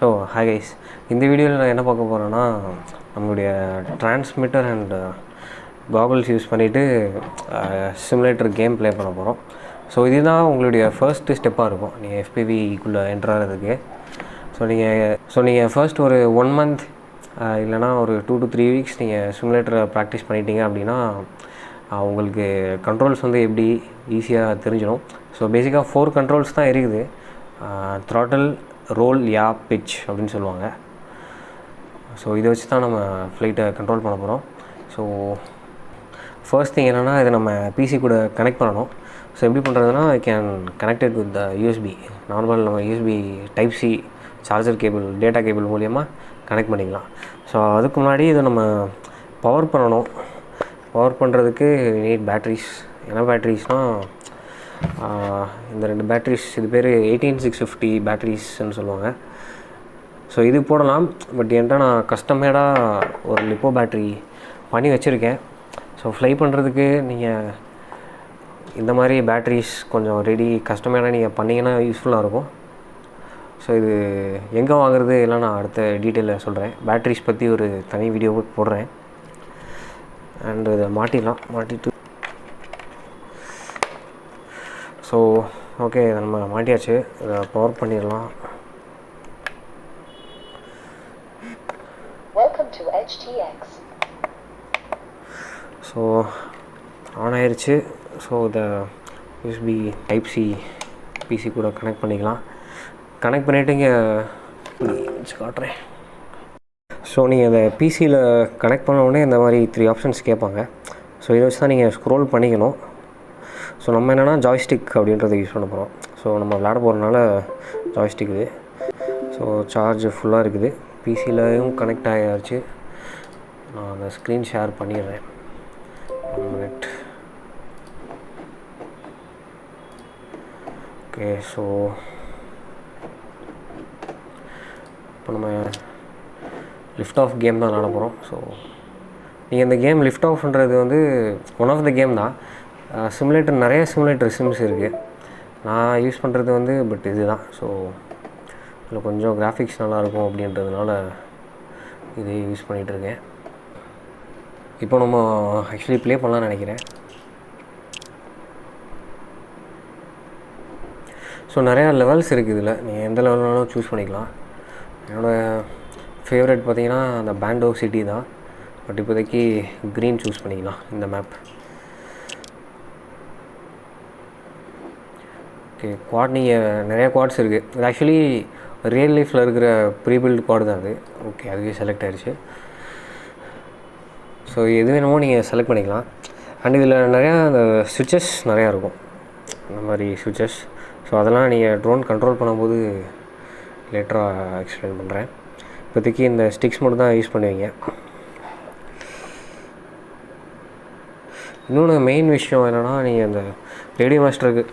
So hi guys, இந்த வீடியோவில் நான் என்ன பார்க்க போகிறேன்னா, நம்மளுடைய டிரான்ஸ்மிட்டர் அண்ட் காகுல்ஸ் யூஸ் பண்ணிவிட்டு சிமுலேட்டர் கேம் ப்ளே பண்ண போகிறோம். ஸோ இதுதான் உங்களுடைய ஃபர்ஸ்ட்டு ஸ்டெப்பாக இருக்கும் நீங்கள் எஃபிவிக்குள்ளே என்ட்ரு ஆகிறதுக்கு. ஸோ நீங்கள் ஃபர்ஸ்ட் ஒரு 1 month இல்லைனா ஒரு 2 to 3 weeks நீங்கள் சிமுலேட்டரை ப்ராக்டிஸ் பண்ணிட்டீங்க அப்படின்னா உங்களுக்கு கண்ட்ரோல்ஸ் வந்து எப்படி ஈஸியாக தெரிஞ்சிடும். ஸோ பேசிக்காக 4 கண்ட்ரோல்ஸ் தான் இருக்குது. த்ராட்டில், ரோல், யா, பிட்ச் அப்படின்னு சொல்லுவாங்க. ஸோ இதை வச்சு தான் நம்ம ஃப்ளைட்டை கண்ட்ரோல் பண்ண போகிறோம். ஸோ ஃபர்ஸ்ட் திங் என்னென்னா, இதை நம்ம பிசி கூட கனெக்ட் பண்ணணும். ஸோ எப்படி பண்ணுறதுனா, I can connected with the USB. Normal நம்ம USB type C charger cable, data cable மூலிமா கனெக்ட் பண்ணிக்கலாம். ஸோ அதுக்கு முன்னாடி இதை நம்ம பவர் பண்ணணும். பவர் பண்ணுறதுக்கு நீட் பேட்ரிஸ். என்ன பேட்ரிஸ்னால், இந்த 2 பேட்ரிஸ், இது பேர் 18650 பேட்ரிஸ்ன்னு சொல்லுவாங்க. ஸோ இது போடலாம். பட் என்கிட்ட நான் கஸ்டமேடாக ஒரு லிப்போ பேட்ரி பண்ணி வச்சுருக்கேன். ஸோ ஃப்ளை பண்ணுறதுக்கு நீங்கள் இந்த மாதிரி பேட்ரிஸ் கொஞ்சம் ரெடி கஸ்டமேடாக நீங்கள் பண்ணிங்கன்னா யூஸ்ஃபுல்லாக இருக்கும். ஸோ இது எங்கே வாங்குறது எல்லாம் நான் அடுத்த டீட்டெயிலில் சொல்கிறேன். பேட்ரிஸ் பற்றி ஒரு தனி வீடியோ போடுறேன். அண்ட் இதை மாட்டிட்டு ஸோ ஓகே, இதை நம்ம மாட்டியாச்சு. இதை பவர் பண்ணிடலாம். ஸோ ஆன் ஆயிடுச்சு. ஸோ இதை யூஎஸ்பி டைப் சி பிசி கூட கனெக்ட் பண்ணிக்கலாம். கனெக்ட் பண்ணிவிட்டு இங்கே வச்சு காட்டுறேன். ஸோ நீங்கள் அதை பிசியில் கனெக்ட் பண்ண உடனே இந்த மாதிரி 3 ஆப்ஷன்ஸ் கேட்பாங்க. ஸோ இதை வச்சு தான் நீங்கள் ஸ்க்ரோல் பண்ணிக்கணும். ஸோ நம்ம என்னென்னா ஜாய்ஸ்டிக் அப்படின்றத யூஸ் பண்ண போகிறோம். ஸோ நம்ம விளையாட போகிறதுனால ஜாய்ஸ்டிக் இது. ஸோ சார்ஜ் ஃபுல்லாக இருக்குது. பிசிலையும் கனெக்ட் ஆகிடுச்சு. நான் அந்த ஸ்க்ரீன் ஷேர் பண்ணிடுறேன். 1 minute. ஓகே, ஸோ இப்போ நம்ம லிஃப்ட் ஆஃப் கேம் தான் விளாட போகிறோம். ஸோ நீங்கள் இந்த கேம் லிஃப்ட் ஆஃப்ன்றது வந்து ஒன் ஆஃப் த கேம் தான். சிமுலேட்டர் நிறைய சிமுலேட்டர் சிம்ஸ் இருக்குது. நான் யூஸ் பண்ணுறது வந்து பட் இது தான். ஸோ இதில் கொஞ்சம் கிராஃபிக்ஸ் நல்லாயிருக்கும் அப்படின்றதுனால இதே யூஸ் பண்ணிகிட்ருக்கேன். இப்போ நம்ம ஆக்சுவலி ப்ளே பண்ணலான்னு நினைக்கிறேன். ஸோ நிறையா லெவல்ஸ் இருக்குது இதில். நீங்கள் எந்த லெவல்னாலும் சூஸ் பண்ணிக்கலாம். என்னோடய ஃபேவரட் பார்த்திங்கன்னா அந்த பேண்டோ சிட்டி தான். பட் இப்போதைக்கு க்ரீன் சூஸ் பண்ணிக்கலாம் இந்த மேப். ஓகே, குவாட் நீங்கள் நிறையா குவாட்ஸ் இருக்குது. இது ஆக்சுவலி ரியல் லைஃப்பில் இருக்கிற ப்ரீபில்ட் குவாட் தான் அது. ஓகே, அதுவே செலக்ட் ஆகிடுச்சு. ஸோ எது வேணுமோ நீங்கள் செலக்ட் பண்ணிக்கலாம். அண்ட் இதில் நிறையா அந்த சுவிட்சஸ் நிறையா இருக்கும், இந்த மாதிரி சுவிட்சஸ். ஸோ அதெல்லாம் நீங்கள் ட்ரோன் கண்ட்ரோல் பண்ணும்போது லேட்டராக எக்ஸ்பிளைன் பண்ணுறேன். இப்போதைக்கு இந்த ஸ்டிக்ஸ் மட்டும் தான் யூஸ் பண்ணுவீங்க. இன்னொன்று மெயின் விஷயம் என்னென்னா, நீங்கள் இந்த ரேடியோ மாஸ்டருக்கு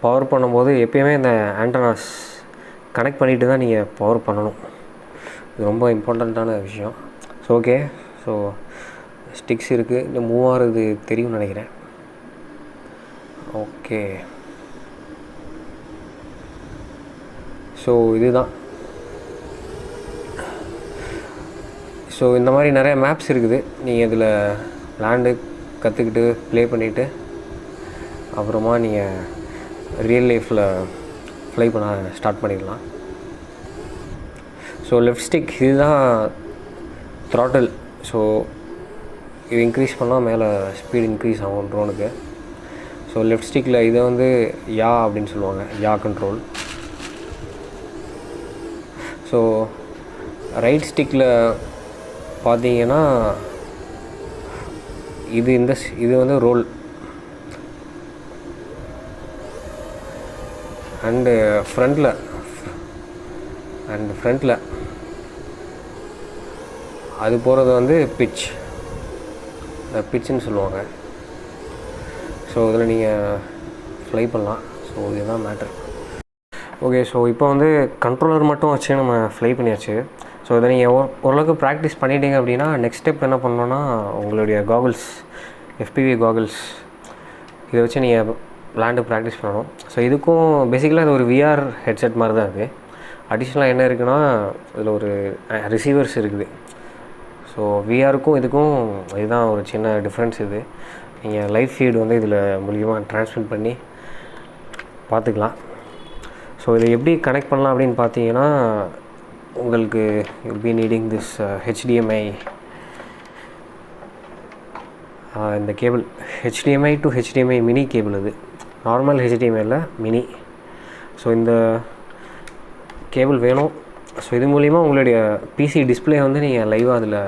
பவர் பண்ணும்போது எப்பயுமே இந்த ஆண்டனாஸ் கனெக்ட் பண்ணிவிட்டு தான் நீங்கள் பவர் பண்ணணும். இது ரொம்ப இம்பார்ட்டண்ட்டான விஷயம். ஸோ ஓகே, ஸோ ஸ்டிக்ஸ் இருக்குது. இன்னும் மூவ் ஆகிறது தெரியும்னு நினைக்கிறேன். ஓகே, ஸோ இதுதான். ஸோ இந்த மாதிரி நிறைய மேப்ஸ் இருக்குது. நீங்கள் இதில் லேண்டு கற்றுக்கிட்டு ப்ளே பண்ணிவிட்டு அப்புறமா நீங்கள் ரியல் லைஃப்பில் ஃப்ளை பண்ண ஸ்டார்ட் பண்ணிடலாம். ஸோ லெஃப்ட் ஸ்டிக் இதுதான் த்ராட்டில். ஸோ இது இன்க்ரீஸ் பண்ணால் மேலே ஸ்பீட் இன்க்ரீஸ் ஆகும் ட்ரோனுக்கு. ஸோ லெஃப்ட் ஸ்டிக்கில் இதை வந்து யா அப்படின்னு சொல்லுவாங்க, யா கண்ட்ரோல். ஸோ ரைட் ஸ்டிக்கில் பார்த்தீங்கன்னா இது வந்து ரோல். அண்டு ஃப்ரண்டில் அது போகிறது வந்து பிட்ச், பிட்ச்னு சொல்லுவாங்க. ஸோ இதில் நீங்கள் ஃப்ளை பண்ணலாம். ஸோ இதுதான் மேட்ரு. ஓகே, ஸோ இப்போ வந்து கண்ட்ரோலர் மட்டும் வச்சு நம்ம ஃப்ளை பண்ணியாச்சு. ஸோ இதை நீங்கள் ஓரளவுக்கு ப்ராக்டிஸ் பண்ணிட்டீங்க அப்படின்னா நெக்ஸ்ட் ஸ்டெப் என்ன பண்ணணுன்னா, உங்களுடைய காகுல்ஸ், எஃபிவி காகுல்ஸ், இதை வச்சு நீங்கள் லேண்டு ப்ராக்டிஸ் பண்ணணும். ஸோ இதுக்கும் பேசிக்கலாக இது ஒரு விஆர் ஹெட்செட் மாதிரி தான் இருக்குது. அடிஷ்னலாக என்ன இருக்குன்னா இதில் ஒரு ரிசீவர்ஸ் இருக்குது. ஸோ விஆருக்கும் இதுக்கும் இதுதான் ஒரு சின்ன டிஃப்ரென்ஸ். இது நீங்கள் லைவ் ஃபீடு வந்து இதில் மூலியமாக ட்ரான்ஸ்மிட் பண்ணி பார்த்துக்கலாம். ஸோ இதை எப்படி கனெக்ட் பண்ணலாம் அப்படின்னு பார்த்தீங்கன்னா, உங்களுக்கு will be needing this HDMI, இந்த cable HDMI to HDMI mini cable. இது நார்மல் HDMIயில் மினி. ஸோ இந்த கேபிள் வேணும். ஸோ இது மூலிமா உங்களுடைய பிசி டிஸ்பிளே வந்து நீங்கள் லைவாக அதில்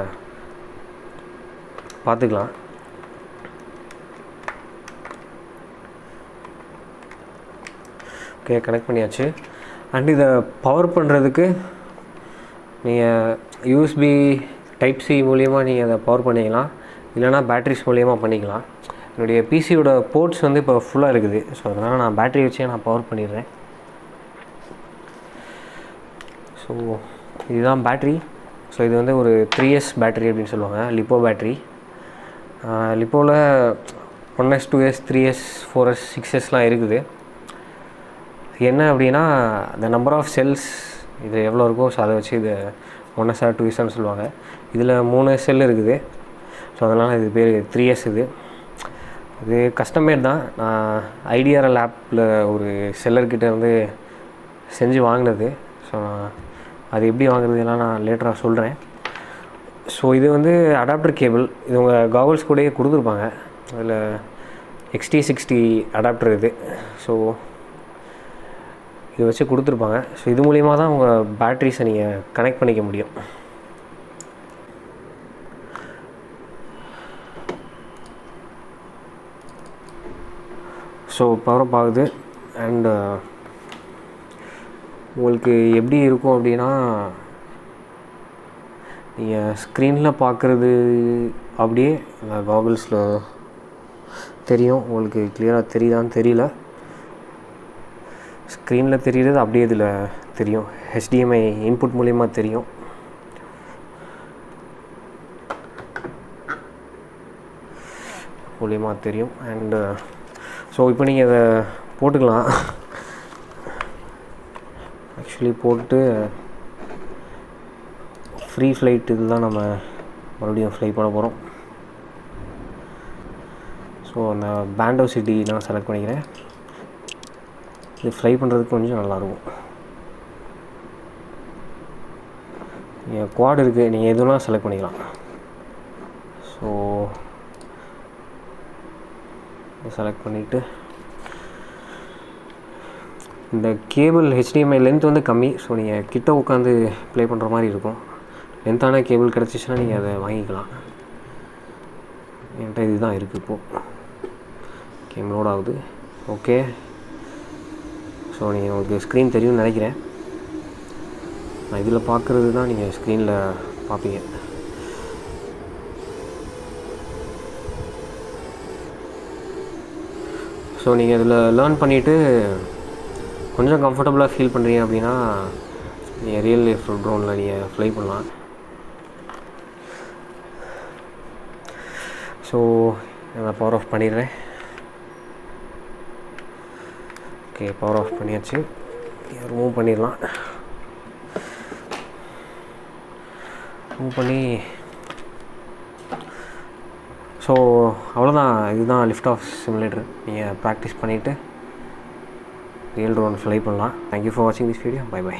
பார்த்துக்கலாம். ஓகே, கனெக்ட் பண்ணியாச்சு. அண்ட் இதை பவர் பண்ணுறதுக்கு நீங்கள் USB டைப் C மூலிமா நீங்கள் அதை பவர் பண்ணிக்கலாம், இல்லைனா பேட்ரிஸ் மூலிமா பண்ணிக்கலாம். என்னுடைய பிசியோட போர்ட்ஸ் வந்து இப்போ ஃபுல்லாக இருக்குது. ஸோ அதனால் நான் பேட்ரி வச்சே நான் பவர் பண்ணிடுறேன். ஸோ இதுதான் பேட்ரி. ஸோ இது வந்து ஒரு 3S பேட்ரி அப்படின்னு சொல்லுவாங்க, lipo battery. லிப்போவில் 1S 2S 3S 4S 6Sலாம் இருக்குது. என்ன அப்படின்னா இந்த நம்பர் ஆஃப் செல்ஸ் இது எவ்வளோ இருக்கோ ஸோ அதை வச்சு இது 1S or 2Sன்னு சொல்லுவாங்க. இதில் 3 செல் இருக்குது. ஸோ அதனால் இது பேர் 3S. இது கஸ்டமேட் தான். நான் ஐடிஆர்எல் ஆப்பில் ஒரு செல்லர்கிட்ட வந்து செஞ்சு வாங்கினது. ஸோ அது எப்படி வாங்குறதுலாம் நான் லேட்டராக சொல்கிறேன். ஸோ இது வந்து அடாப்டர் கேபிள். இது உங்கள் காகல்ஸ் கூடயே கொடுத்துருப்பாங்க. அதில் XT60 அடாப்டர் இது. ஸோ இதை வச்சு கொடுத்துருப்பாங்க. ஸோ இது மூலிமா தான் உங்கள் பேட்ரிஸை நீங்கள் கனெக்ட் பண்ணிக்க முடியும். ஸோ பவர் அப் ஆகுது. அண்ட் உங்களுக்கு எப்படி இருக்கும் அப்படின்னா, நீங்கள் ஸ்க்ரீனில் பார்க்குறது அப்படியே இந்த காகல்ஸில் தெரியும். உங்களுக்கு கிளியராக தெரியுதான்னு தெரியல. ஸ்க்ரீனில் தெரிகிறது அப்படியே இதில் தெரியும். HDMI இன்புட் மூலிமா தெரியும். அண்டு ஸோ இப்போ நீங்கள் அதை போட்டுக்கலாம். ஆக்சுவலி போட்டு ஃப்ரீ ஃப்ளைட் இதில் தான் நம்ம மறுபடியும் ஃப்ளை பண்ண போகிறோம். ஸோ அந்த பேண்டோ சிட்டி நான் செலக்ட் பண்ணிக்கிறேன். இது ஃப்ளை பண்ணுறதுக்கு கொஞ்சம் நல்லாயிருக்கும். நீங்கள் குவாட் இருக்குது, நீங்கள் எதுனா செலக்ட் பண்ணிக்கலாம். ஸோ செலக்ட் பண்ணிவிட்டு இந்த கேபிள் HDMI லென்த் வந்து கம்மி. ஸோ நீங்கள் கிட்ட உட்காந்து ப்ளே பண்ணுற மாதிரி இருக்கும். லென்த்தான கேபிள் கிடச்சிச்சின்னா நீங்கள் அதை வாங்கிக்கலாம். என்கிட்ட இதுதான் இருக்குது. இப்போது கேம் லோட் ஆகுது. ஓகே, ஸோ நீங்கள் உங்களுக்கு ஸ்க்ரீன் தெரியும்னு நினைக்கிறேன். நான் இதில் பார்க்குறது தான் நீங்கள் ஸ்க்ரீனில் பார்ப்பீங்க. ஸோ நீங்கள் இதில் லேர்ன் பண்ணிவிட்டு கொஞ்சம் கம்ஃபர்டபுளாக ஃபீல் பண்ணுறீங்க அப்படின்னா நீங்கள் ரியல் லைஃப் ட்ரோனில் நீங்கள் ஃப்ளை பண்ணலாம். ஸோ நான் பவர் ஆஃப் பண்ணிடுறேன். ஓகே, பவர் ஆஃப் பண்ணியாச்சு. ரிமூவ் பண்ணிடலாம். ரிமூவ் பண்ணி ஸோ அவ்வளோதான். இதுதான் லிஃப்ட் ஆஃப் சிமுலேட்டர். நீங்கள் ப்ராக்டிஸ் பண்ணிவிட்டு ரியல் ட்ரோன் ஃப்ளை பண்ணலாம். தேங்க்யூ ஃபார் வாட்சிங் திஸ் வீடியோ. Bye by.